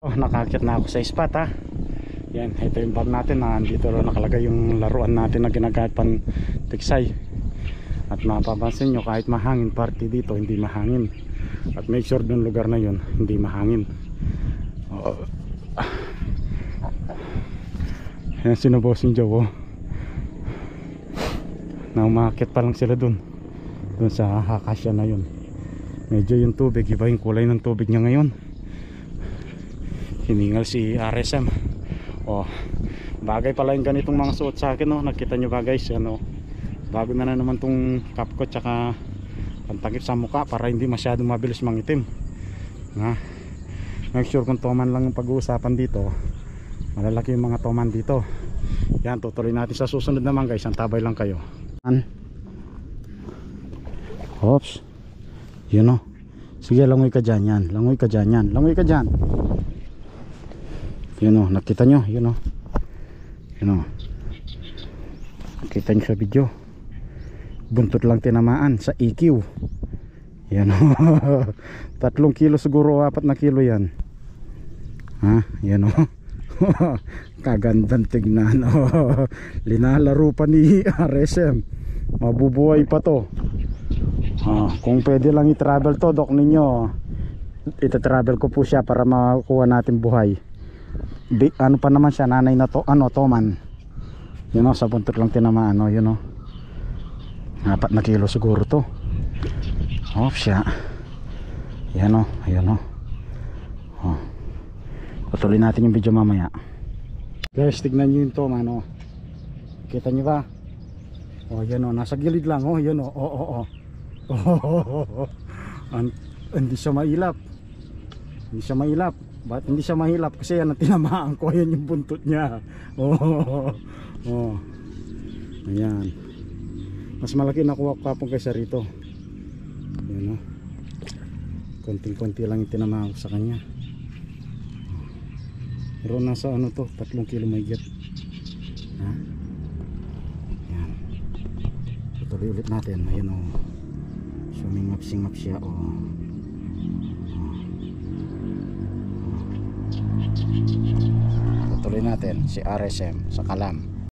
Nakakit na ako sa spot ha. Yan, ito yung bag natin na dito lang nakalagay yung laruan natin na ginagamit pan tiksay. At mapapansin nyo kahit mahangin party dito hindi mahangin. At make sure dun lugar na yun hindi mahangin. Yan sinubosing Joe na umakit pa lang sila dun sa Hakasya na yun. Medyo yung tubig, iba yung kulay ng tubig niya ngayon. Hiningal si RSM. Bagay pala yung ganitong mga suot sa akin, no? Nakita nyo ba guys, bago na naman tong cap ko tsaka pantagip sa mukha para hindi masyadong mabilis mangitim. Make sure kung toman lang yung pag-uusapan dito, malalaki yung mga toman dito. Yan, tutuloy natin sa susunod naman guys. Antabay lang kayo. Oops, yun o. Sige, langoy ka dyan yan. Langoy ka dyan yan. Langoy ka dyan. Yun o, nakita nyo. Yun o. Yun o. Nakita nyo sa video. Buntot lang tinamaan sa EQ. Yan o. 3 kilo siguro, 4 na kilo yan. Yan o. Kagandang tignan. Linalaro pa ni RSM. Mabubuhay pa to. Kung pwede lang i-travel to, dok ninyo, ita-travel ko po siya para makuha natin buhay. Ano pa naman siya, nanay na to, toman. Yun o, sa buntot lang tinamaan. Yun o, 4 na kilo siguro to. Off siya. Yan o, ayan o. Patuloy natin yung video mamaya. Guys, tignan nyo yung toman o. Kita nyo ba? Yan o, nasa gilid lang o. Yan o, hindi siya mailap. Hindi siya mailap. Ba't hindi siya mahilap? Kasi yan ang tinamaan ko. Yan yung buntot niya. Ayan. Mas malaki nakuha ko kapong kaysa rito. Ayan o. Konting-konti lang yung tinamaan ko sa kanya. Pero nasa to, 3 kilo may get. Ayan. Tuloy ulit natin. Ayan o. Sumingap-singap siya o. Tuloy natin si RSM sa kalam.